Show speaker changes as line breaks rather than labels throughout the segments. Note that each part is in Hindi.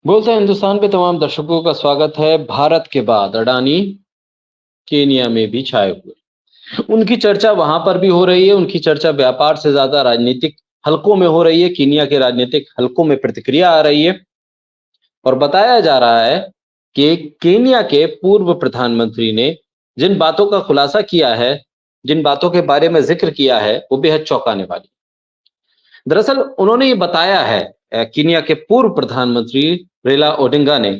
बोलते हैं हिंदुस्तान पे तमाम दर्शकों का स्वागत है। भारत के बाद अडानी केनिया में भी छाए हुए। उनकी चर्चा वहां पर भी हो रही है। उनकी चर्चा व्यापार से ज्यादा राजनीतिक हलकों में हो रही है। केनिया के राजनीतिक हलकों में प्रतिक्रिया आ रही है और बताया जा रहा है कि केनिया के पूर्व प्रधानमंत्री ने जिन बातों का खुलासा किया है, जिन बातों के बारे में जिक्र किया है, वो बेहद चौंकाने वाली। दरअसल उन्होंने ये बताया है, केनिया के पूर्व प्रधानमंत्री रेला ओडिंगा ने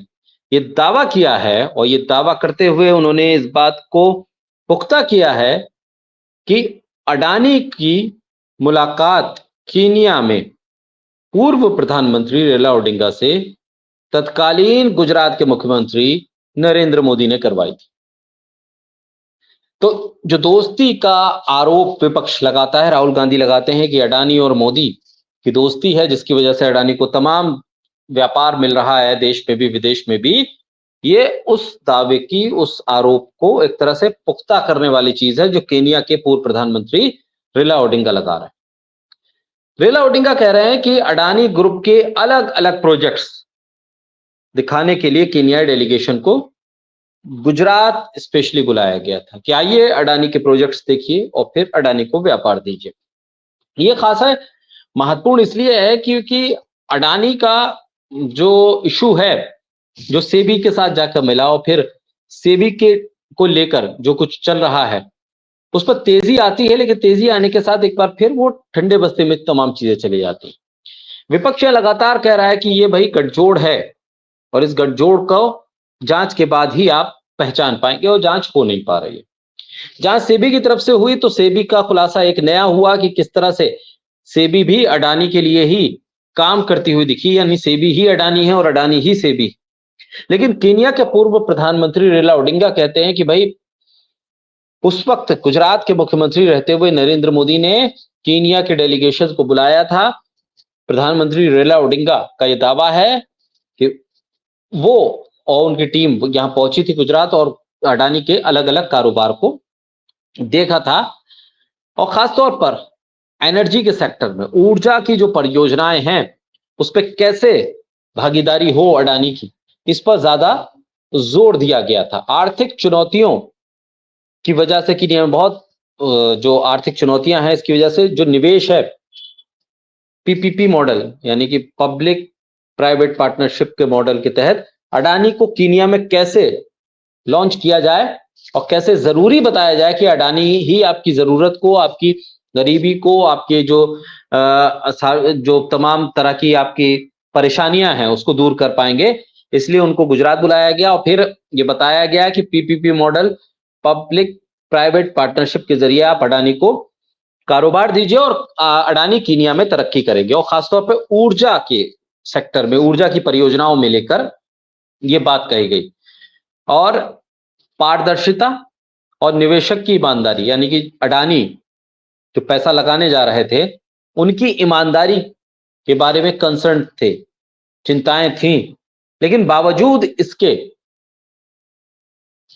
ये दावा किया है और ये दावा करते हुए उन्होंने इस बात को पुख्ता किया है कि अडानी की मुलाकात केनिया में पूर्व प्रधानमंत्री रेला ओडिंगा से तत्कालीन गुजरात के मुख्यमंत्री नरेंद्र मोदी ने करवाई थी। तो जो दोस्ती का आरोप विपक्ष लगाता है, राहुल गांधी लगाते हैं कि अडानी और मोदी की दोस्ती है जिसकी वजह से अडानी को तमाम व्यापार मिल रहा है, देश में भी विदेश में भी। ये उस दावे की, उस आरोप को एक तरह से पुख्ता करने वाली चीज है जो केनिया के पूर्व प्रधानमंत्री रेला ओडिंगा लगा रहे हैं। रेला ओडिंगा कह रहे हैं कि अडानी ग्रुप के अलग अलग प्रोजेक्ट्स दिखाने के लिए केनिया डेलीगेशन को गुजरात स्पेशली बुलाया गया था कि आइए अडानी के प्रोजेक्ट्स देखिए और फिर अडानी को व्यापार दीजिए। ये खासा महत्वपूर्ण इसलिए है क्योंकि अडानी का जो इशू है, जो सेबी के साथ जाकर मिला और फिर सेबी के को लेकर जो कुछ चल रहा है उस पर तेजी आती है, लेकिन तेजी आने के साथ एक बार फिर वो ठंडे बस्ते में तमाम चीजें चली जाती। विपक्ष लगातार कह रहा है कि ये भाई गठजोड़ है और इस गठजोड़ को जांच के बाद ही आप पहचान पाएंगे और जांच हो नहीं पा रही है। जांच सेबी की तरफ से हुई तो सेबी का खुलासा एक नया हुआ कि किस तरह से सेबी भी अडानी के लिए ही काम करती हुई दिखी, यानी सेबी ही अडानी है और अडानी ही सेबी। लेकिन केनिया के पूर्व प्रधानमंत्री रेला ओडिंगा कहते हैं कि भाई उस वक्त गुजरात के मुख्यमंत्री रहते हुए नरेंद्र मोदी ने केनिया के डेलीगेशन को बुलाया था। प्रधानमंत्री रेला ओडिंगा का यह दावा है कि वो और उनकी टीम यहाँ पहुंची थी गुजरात और अडानी के अलग अलग कारोबार को देखा था और खासतौर पर एनर्जी के सेक्टर में ऊर्जा की जो परियोजनाएं हैं उस पर कैसे भागीदारी हो अडानी की, इस पर ज्यादा जोर दिया गया था। आर्थिक चुनौतियों की वजह से कि बहुत जो आर्थिक चुनौतियां हैं इसकी वजह से जो निवेश है पीपीपी मॉडल यानी कि पब्लिक प्राइवेट पार्टनरशिप के मॉडल के तहत अडानी को केनिया में कैसे लॉन्च किया जाए और कैसे जरूरी बताया जाए कि अडानी ही आपकी जरूरत को, आपकी गरीबी को, आपके जो तमाम तरह की आपकी परेशानियां हैं उसको दूर कर पाएंगे। इसलिए उनको गुजरात बुलाया गया और फिर ये बताया गया कि PPP model, public private partnership के जरिए आप अडानी को कारोबार दीजिए और अडानी केनिया में तरक्की करेंगे और खासतौर पर ऊर्जा के सेक्टर में, ऊर्जा की परियोजनाओं में लेकर ये बात कही गई। और पारदर्शिता और निवेशक की ईमानदारी, यानी कि अडानी जो पैसा लगाने जा रहे थे उनकी ईमानदारी के बारे में कंसर्न थे, चिंताएं थी, लेकिन बावजूद इसके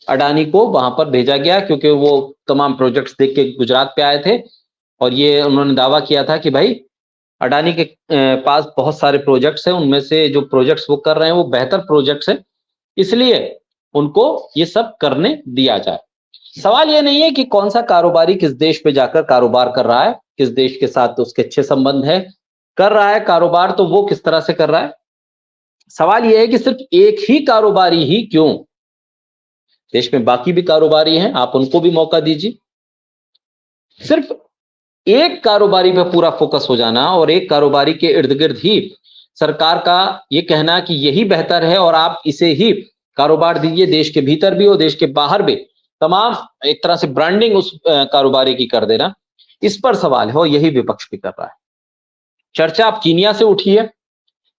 अडानी को वहां पर भेजा गया क्योंकि वो तमाम प्रोजेक्ट्स देख के गुजरात पे आए थे और ये उन्होंने दावा किया था कि भाई अडानी के पास बहुत सारे प्रोजेक्ट्स हैं, उनमें से जो प्रोजेक्ट्स वो कर रहे हैं वो बेहतर प्रोजेक्ट्स हैं, इसलिए उनको ये सब करने दिया जाए। सवाल ये नहीं है कि कौन सा कारोबारी किस देश पे जाकर कारोबार कर रहा है, किस देश के साथ उसके अच्छे संबंध है, कर रहा है कारोबार तो वो किस तरह से कर रहा है। सवाल ये है कि सिर्फ एक ही कारोबारी ही क्यों, देश में बाकी भी कारोबारी हैं, आप उनको भी मौका दीजिए। सिर्फ एक कारोबारी पे पूरा फोकस हो जाना और एक कारोबारी के इर्द गिर्द ही सरकार का ये कहना कि यही बेहतर है और आप इसे ही कारोबार दीजिए, देश के भीतर भी और देश के बाहर भी तमाम एक तरह से ब्रांडिंग उस कारोबारी की कर देना, इस पर सवाल है और यही विपक्ष भी कर रहा है। चर्चा अब कीनिया से उठी है।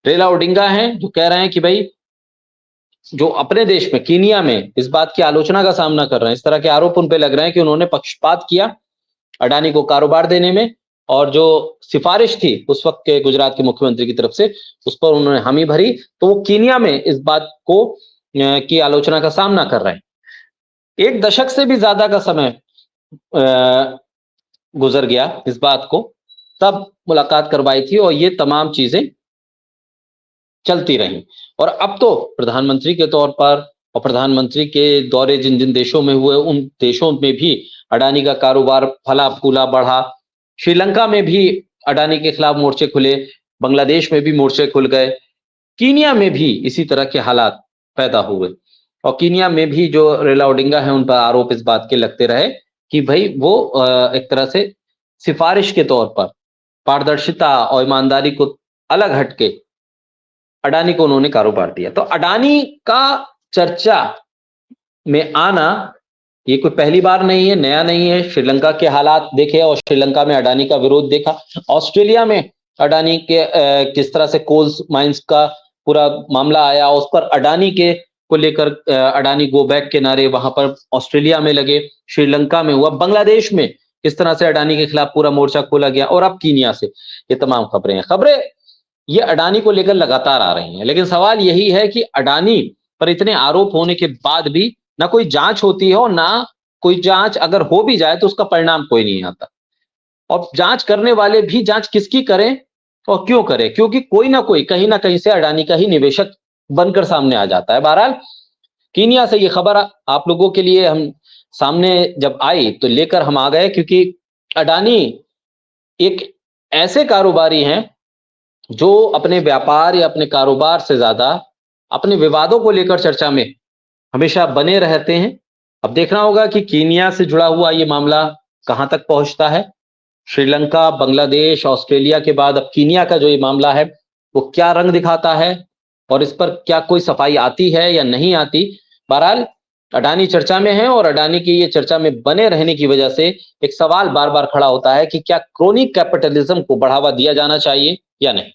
रेला ओडिंगा हैं जो कह रहे हैं कि भाई जो अपने देश में कीनिया में इस बात की आलोचना का सामना कर रहे हैं, इस तरह के आरोप उन पे लग रहे हैं कि उन्होंने पक्षपात किया अडानी को कारोबार देने में और जो सिफारिश थी उस वक्त के गुजरात के मुख्यमंत्री की तरफ से उस पर उन्होंने हामी भरी, तो वो कीनिया में इस बात को की आलोचना का सामना कर रहे हैं। एक दशक से भी ज्यादा का समय गुजर गया इस बात को, तब मुलाकात करवाई थी और ये तमाम चीजें चलती रही। और अब तो प्रधानमंत्री के तौर पर और प्रधानमंत्री के दौरे जिन जिन देशों में हुए उन देशों में भी अडानी का कारोबार फला फूला बढ़ा। श्रीलंका में भी अडानी के खिलाफ मोर्चे खुले, बांग्लादेश में भी मोर्चे खुल गए, कीनिया में भी इसी तरह के हालात पैदा हुए। और कीनिया में भी जो रेला ओडिंगा है उन पर आरोप इस बात के लगते रहे कि भाई वो एक तरह से सिफारिश के तौर पर पारदर्शिता और ईमानदारी को अलग हटके अडानी को उन्होंने कारोबार दिया। तो अडानी का चर्चा में आना ये कोई पहली बार नहीं है, नया नहीं है। श्रीलंका के हालात देखे और श्रीलंका में अडानी का विरोध देखा। ऑस्ट्रेलिया में अडानी के किस तरह से कोल माइंस का पूरा मामला आया, उस पर अडानी के को लेकर अडानी गो बैक के नारे वहां पर ऑस्ट्रेलिया में लगे, श्रीलंका में हुआ, बांग्लादेश में किस तरह से अडानी के खिलाफ पूरा मोर्चा खोला गया, और अब कीनिया से ये तमाम खबरें हैं। खबरें ये अडानी को लेकर लगातार आ रही हैं, लेकिन सवाल यही है कि अडानी पर इतने आरोप होने के बाद भी ना कोई जांच होती है और ना कोई जांच अगर हो भी जाए तो उसका परिणाम कोई नहीं आता। और जांच करने वाले भी जांच किसकी करें और क्यों करें, क्योंकि कोई ना कोई कहीं ना कहीं से अडानी का ही निवेशक बनकर सामने आ जाता है। बहरहाल कीनिया से ये खबर आप लोगों के लिए हम सामने जब आई तो लेकर हम आ गए, क्योंकि अडानी एक ऐसे कारोबारी हैं जो अपने व्यापार या अपने कारोबार से ज्यादा अपने विवादों को लेकर चर्चा में हमेशा बने रहते हैं। अब देखना होगा कि कीनिया से जुड़ा हुआ ये मामला कहां तक पहुंचता है। श्रीलंका, बांग्लादेश, ऑस्ट्रेलिया के बाद अब कीनिया का जो ये मामला है वो क्या रंग दिखाता है और इस पर क्या कोई सफाई आती है या नहीं आती। बहरहाल अडानी चर्चा में है और अडानी की ये चर्चा में बने रहने की वजह से एक सवाल बार बार खड़ा होता है कि क्या क्रोनिक कैपिटलिज्म को बढ़ावा दिया जाना चाहिए या नहीं।